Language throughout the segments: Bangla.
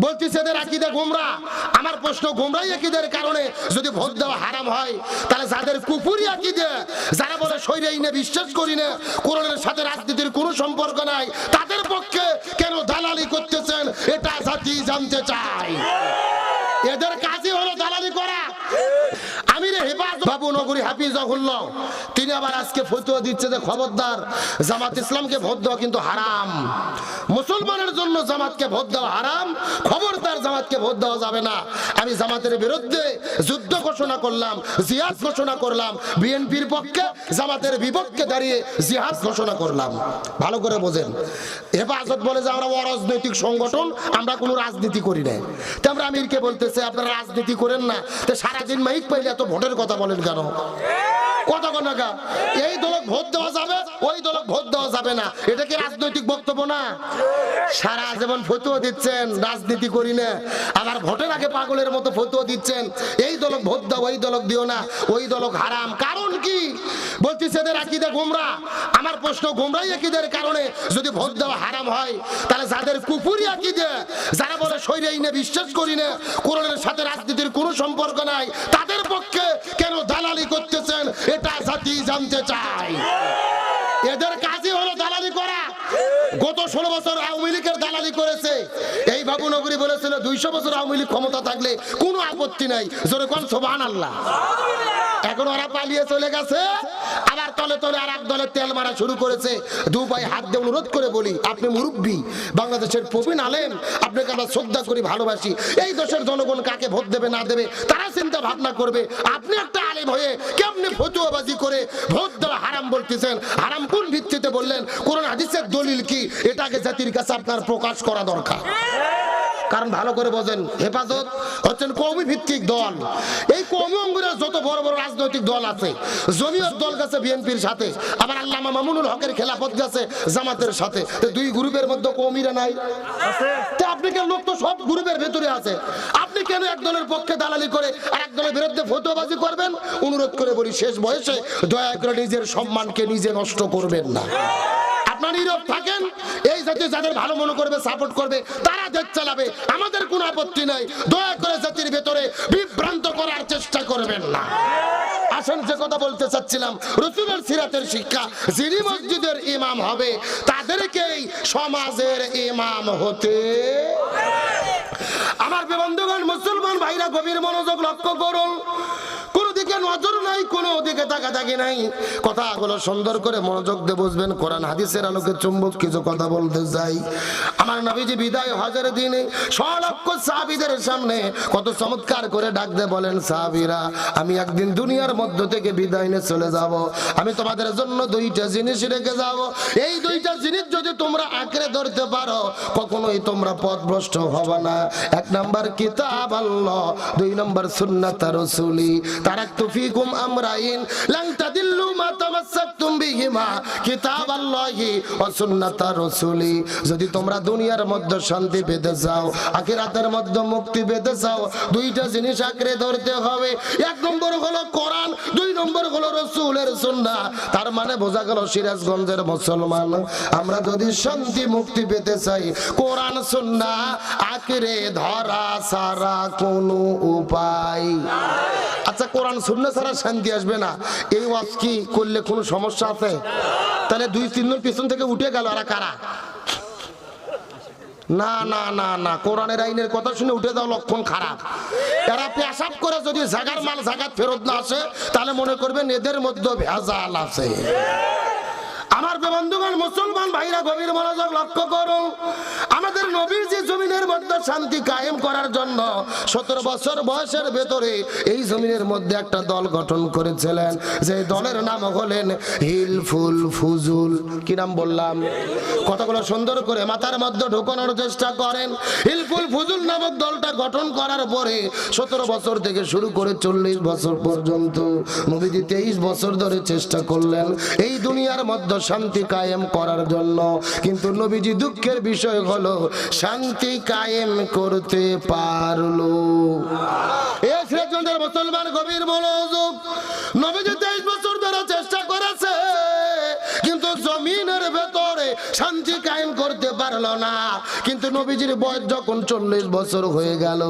বলতেছে এদের আকীদা গোমরাহ। আমার প্রশ্ন, গোমরাহ আকীদার কারণে যদি ভোট দেওয়া হারাম হয়, তাহলে যাদের কুফরি আকীদা, যারা বলে শরীরে আইনে বিশ্বাস করি না, কোরআনের সাথে রাজনীতির কোনো সম্পর্ক নাই, তাদের পক্ষে কেন দালালি করতেছেন? এটা জাতি জানতে চায়। এদের কাজই হলো দালালি করা। আমিরে হেফাজত বাবু নগরী হাফিজাহুল্লাহ তিনি আবার আজকে ফতোয়া দিচ্ছে যে খবরদার, জামাত ইসলামকে ভোট দেওয়া কিন্তু হারাম। মুসলমানের জন্য জামাতকে ভোট দেওয়া হারাম, খবরদার জামাতকে ভোট দেওয়া যাবে না। আমি জামাতের বিরুদ্ধে যুদ্ধ ঘোষণা করলাম, জিহাদ ঘোষণা করলাম, বিএনপির পক্ষে জামাতের বিপক্ষে দাঁড়িয়ে জিহাদ ঘোষণা করলাম। ভালো করে বোঝেন, হেফাজত বলে যে আমরা অরাজনৈতিক সংগঠন, আমরা কোনো রাজনীতি করি না। তো আমরা আমিরকে বলতেছে আপনারা রাজনীতি করেন না, তো সারাদিন মাইক পাইলে এত ভোটের কথা বলেন কেন? কথা কোনাকা এই দলক ভোট দেওয়া যাবে, ওই দলক ভোট দেওয়া যাবে না, এটা কি রাজনৈতিক বক্তব্য না? সারা জীবন ফতোয়া দিচ্ছেন রাজনীতি করি না, আবার ভোটের আগে পাগলের মতো ফতোয়া দিচ্ছেন এই দলক ভোট দাও, ওই দলক দিও না, ওই দলক হারাম। কারণ কি? বলতেছে এদের আকীদা গোমরাহ। আমার প্রশ্ন, গোমরাহ আকীদার কারণে যদি ভোট দেওয়া হারাম হয়, তাহলে যাদের কুফরি আকীদা, যারা বলে শরীরে আইনে বিশ্বাস করি না, কোরআনের সাথে রাজনীতির কোনো সম্পর্ক নাই, তাদের পক্ষে কেন দালালি করতেছেন? এটা জাতি জানতে চায়। এদের কাজই হলো দালালি করা। গত 16 বছর আওয়ামী লীগের দালালি করেছে। এই বাবু নগরী বলেছিল 200 বছর আওয়ামী লীগ ক্ষমতা থাকলে কোনো আপত্তি নাই, জোরে কোন সুবহানাল্লাহ। এখন ওরা পালিয়ে চলে গেছে, আবার তলে তলে আর এক দলের তেল মারা শুরু করেছে। দু ভাই হাত দিয়ে অনুরোধ করে বলি, আপনি মুরব্বী, বাংলাদেশের প্রবীণ আলেম, আপনাকে আমরা শ্রদ্ধা করি, ভালোবাসি। এই দেশের জনগণ কাকে ভোট দেবে না দেবে তারা চিন্তা ভাবনা করবে। আপনি একটা আলেম হয়ে কেমনে ফতোয়াবাজি করে ভোট দেওয়া হারাম বলতেছেন? হারাম কোন ভিত্তিতে বললেন? কোরআন হাদিসের দলিল কি? এটাকে জাতির কাছে আপনার প্রকাশ করা দরকার। কারণ ভালো করে বোঝেন, হেফাজত হচ্ছেন কওমি ভিত্তিক দল। এই কওমি অঙ্গনের যত বড় বড় রাজনৈতিক দল আছে, জমিয়ত দল গেছে বিএনপির সাথে, আবার আল্লামা মামুনুল হকের খেলাফত গেছে জামাতের সাথে। দুই গ্রুপের মধ্যে কওমিরা নাই আছে? তে আপনি কেন, লোক তো সব গ্রুপের ভেতরে আছে, আপনি কেন এক দলের পক্ষে দালালি করে আর এক দলের বিরুদ্ধে ফতোয়াবাজি করবেন? অনুরোধ করে বলি, শেষ বয়সে দয়া করে নিজের সম্মানকে নিজে নষ্ট করবেন না। আপনারা নীরব থাকেন, এই জাতি যাদের ভালো মনে করবে, সাপোর্ট করবে, তারা দেশ চালাবে, আমাদের কোনো আপত্তি নাই। দয়া করে জাতির ভেতরে বিভ্রান্ত করার চেষ্টা করবেন না। আসেন, যে কথা বলতে চাচ্ছিলাম, রাসূলের সিরাতের শিক্ষা, যিনি মসজিদের ইমাম হবে তাদেরকেই সমাজের ইমাম হতে। আমার বন্ধুগণ, মুসলমান ভাইরা গভীর মনোযোগ লক্ষ্য করুন। কোন দিকে নজর নাই, কোন দিকে তাকাতাকি নাই। কথাগুলো সুন্দর করে মনোযোগ দিয়ে বুঝবেন। কোরআন হাদিসের আলোকে চুম্বক কিছু কথা বলতে চাই। আমার নবীজি বিদায় হজের দিনে সলক্ষ সাহাবীদের সামনে কত চমৎকার করে ডাক দিয়ে বলেন, সাহাবীরা, আমি একদিন দুনিয়ার মধ্য থেকে বিদায় নিয়ে চলে যাব। আমি তোমাদের জন্য দুইটা জিনিস রেখে যাব। এই দুইটা জিনিস যদি তোমরা আঁকড়ে ধরতে পারো, কখনোই তোমরা পথভ্রষ্ট হবে না। এক নাম্বার কিতাব আল্লাহ, দুই নাম্বার সুন্নাত রাসূলি। তারাকতু ফিকুম আমরাইন লান তাদিল্লু মা তামাসসাকতুম বিহিমা, কিতাব আল্লাহি ওয়া সুন্নাত রাসূলি। যদি তোমরা দুনিয়ার মধ্যে শান্তি পেতে চাও, আখিরাতের মধ্যে মুক্তি পেতে চাও, দুইটা জিনিস আঁকড়ে ধরতে হবে। এক নম্বর হলো কোরআন, দুই নম্বর হলো রাসূলের সুন্নাহ। তার মানে বোঝা গেল, সিরাজগঞ্জের মুসলমান, আমরা যদি শান্তি মুক্তি পেতে চাই, কোরআন সুন্নাহ আঁকড়ে ধরা ছাড়া কোনো উপায়। আচ্ছা, কোরআন সুন্নাহ ছাড়া শান্তি আসবে না, এই ওয়াজ কি করলে কোনো সমস্যা আছে? তাহলে দুই তিনজন পিছন থেকে উঠে গেল, আর কারা? না না না না, কোরআনের আইনের কথা শুনে উঠে যাওয়া লক্ষণ খারাপ। এরা পেশাব করে যদি জাগার মাল জাগাত ফেরত না আসে, তাহলে মনে করবেন এদের মধ্যে ভেজাল আছে। আমার বন্ধুগণ, মুসলমান ভাইরা গভীর মনোযোগ লক্ষ্য করুন। আমাদের নবীর যে জমিনের মধ্যে শান্তি কায়েম করার জন্য 17 বছর বয়সের ভেতরে এই জমিনের মধ্যে একটা দল গঠন করেছিলেন, যে দলের নাম হলেন হিলফুল ফুজুল। কি নাম বললাম? কথাগুলো সুন্দর করে মাথার মধ্যে ঢোকানোর চেষ্টা করেন। হিলফুল ফুজুল নামক দলটা গঠন করার পরে 17 বছর থেকে শুরু করে 40 বছর পর্যন্ত নবীজি 23 বছর ধরে চেষ্টা করলেন এই দুনিয়ার মধ্যে শান্তি কায়েম করার জন্য। কিন্তু নবীজি দুঃখের বিষয় হলো শান্তি কায়েম করতে পারলো। এই সিরাজগঞ্জের মুসলমান গভীর মনোযোগ, নবীজি 23 বছর ধরে চেষ্টা করেছে, কিন্তু জমিনের ভেতরে শান্তি কায়েম করতে পারে পারলো না। কিন্তু নবীজির বয়স যখন 40 বছর হয়ে গেল,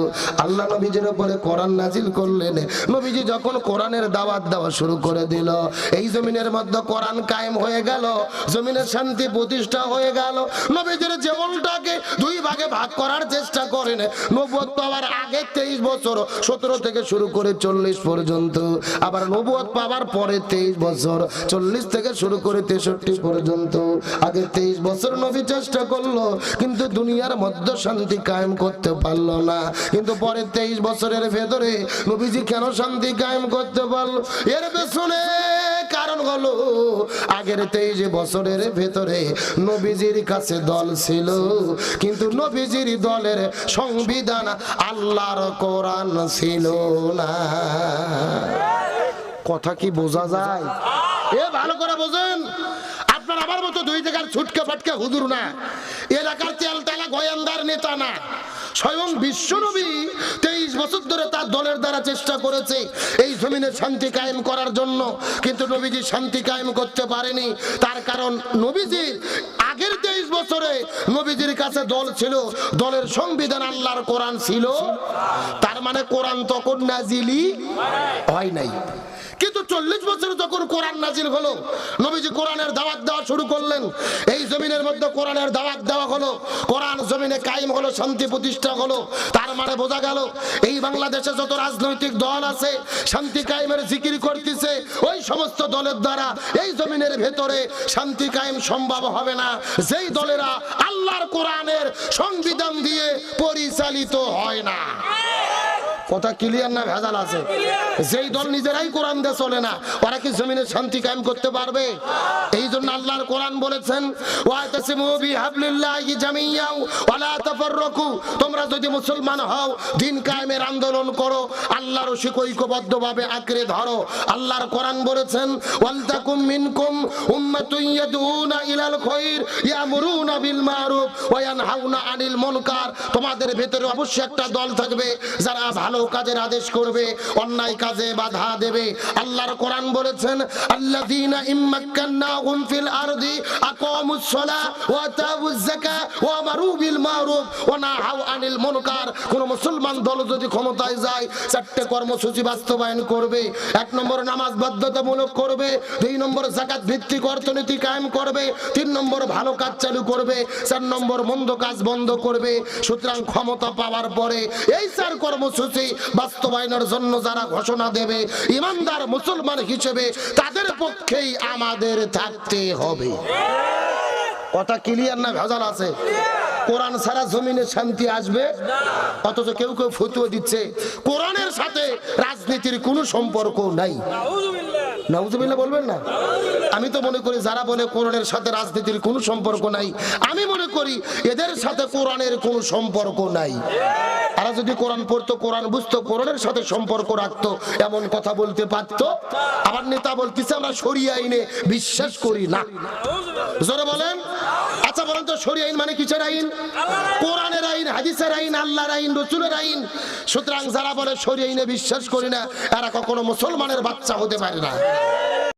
আল্লাহ নবীজির উপরে কোরআন নাজিল করলেন। নবীজি যখন কোরআনের দাওয়াত দেওয়া শুরু করে দিল, এই জমিনের মধ্যে কোরআন কায়েম হয়ে গেল, জমিনের শান্তি প্রতিষ্ঠা হয়ে গেল। নবীজির জীবনটাকে দুই ভাগে ভাগ করার চেষ্টা করেন। নবুয়ত পাওয়ার আগে 23 বছর, 17 থেকে শুরু করে 40 পর্যন্ত, আবার নবুয়ত পাওয়ার পরে 23 বছর, 40 থেকে শুরু করে 63 পর্যন্ত। আগে 23 বছর নবী চেষ্টা করলো, কিন্তু দুনিয়ার মধ্যে শান্তি কায়েম করতে পারলো না। কিন্তু পরে 23 বছরের ভেতরে নবীজি কেন শান্তি কায়েম করতে পারলো? এর পেছনে কারণ হলো, আগের 23 বছরের ভেতরে নবীজির কাছে দল ছিল, কিন্তু নবীজির দলের সংবিধান আল্লাহর কোরআন ছিল না। কথা কি বোঝা যায়? এ ভালো করে বোঝেন। আপনার আমার মতো দুই জায়গার ছুটকে ফাটকে হুজুর না, এলাকার তেলতালা গোয়েন্দার নেতা না। স্বয়ং বিশ্বনবী 23 বছর ধরে তার দলের দ্বারা চেষ্টা করেছে এই জমিনে শান্তি কায়েম করার জন্য, কিন্তু নবীজি শান্তি কায়েম করতে পারেনি। তার কারণ নবীজি আগের 23 বছরে নবীজির কাছে দল ছিল, দলের সংবিধান আল্লাহর কোরআন ছিল। তার মানে কোরআন তখন নাজিলই হয় নাই। কিন্তু 40 বছর যখন কোরআন নাজিল হলো, নবীজি কোরআনের দাওয়াত দেওয়া শুরু করলেন। এই জমিনের মধ্যে কোরআনের দাওয়াত দেওয়া হলো, কোরআন জমিনে কায়েম হলো, শান্তি প্রতিষ্ঠা হলো। তার মানে বোঝা গেল, এই বাংলাদেশে যত রাজনৈতিক দল আছে শান্তি কায়েমের জিকির করতেছে, ওই সমস্ত দলের দ্বারা এই জমিনের ভেতরে শান্তি কায়েম সম্ভব হবে না, যেই দলেরা আল্লাহর কোরআনের সংবিধান দিয়ে পরিচালিত হয় না। কথা ক্লিয়ার না ভেজাল আছে? যেই দল নিজেরাই কোরআন দিয়ে চলে না, ওরা কি জমিনে শান্তি কায়েম করতে পারবে? এই জন্য আল্লাহর কোরআন বলেছেন, ওয়াতাসিমু বিহাবলিল্লাহি জামিয়া ওয়ালা তাফাররাকু, তোমরা যদি মুসলমান হও দ্বীন কায়েমের আন্দোলন করো, আল্লাহর রশিক ঐক্যবদ্ধভাবে আঁকড়ে ধরো। আল্লাহর কোরআন বলেছেন, ওয়ালতাকুম মিনকুম উম্মাতুন ইয়াদউনা ইলাল খায়র ইয়ামুরুনা বিল মারুফ ওয়া ইয়ানহাউনা আনিল মুনকার, তোমাদের ভেতরে অবশ্যই একটা দল থাকবে যারা ভালো কাজের আদেশ করবে, অন্যায় কাজে বাধা দেবে। আল্লাহর কোরআন বলেছেন, আল্লাযীনা ইম্মাক্কান্নাহুম ফিল আরদি আকামুস সালাহ ওয়া আতাউয যাকাত ওয়া আমারু বিল মারুফ ওয়া নাহাউ আনিল মুনকার। কোন মুসলমান দল যদি ক্ষমতায় যায়, চারটি কর্মসূচি বাস্তবায়ন করবে। 1 নম্বর নামাজ বাধ্যতামূলক করবে, 2 নম্বর যাকাত ভিত্তিক অর্থনীতি কায়েম করবে, 3 নম্বর ভালো কাজ চালু করবে, 4 নম্বর মন্দ কাজ বন্ধ করবে। সুতরাং ক্ষমতা পাওয়ার পরে এই 4 কর্মসূচি বাস্তবায়নের জন্য যারা ঘোষণা দেবে, ইমানদার মুসলমান হিসেবে তাদের পক্ষেই আমাদের থাকতে হবে। কথা ক্লিয়ার না ভেজাল আছে? কোরআন ছাড়া জমিনে শান্তি আসবে? অথচ কেউ কেউ ফতোয়া দিচ্ছে কোরআনের সাথে রাজনীতির কোনো সম্পর্ক নাই। নাউজুবিল্লাহ বলবেন না? আমি তো মনে করি যারা বলে কোরআনের সাথে রাজনীতির কোনো সম্পর্ক নাই, আমি মনে করি এদের সাথে কোরআনের কোনো সম্পর্ক নাই। তারা যদি কোরআন পড়তো, কোরআন বুঝতো, কোরআনের সাথে সম্পর্ক রাখতো, এমন কথা বলতে পারতো। আবার নেতা বলতেছে আমরা শরিয়া আইনে বিশ্বাস করি না। জোরে বলেন। আচ্ছা বলেন তো, শরিয়া আইন মানে কিসের আইন? কোরআনের আইন, হাদিসের আইন, আল্লাহর আইন, রাসূলের আইন। সুতরাং যারা বলে শরিয়া আইনে বিশ্বাস করি না, এরা কখনো মুসলমানের বাচ্চা হতে পারে না।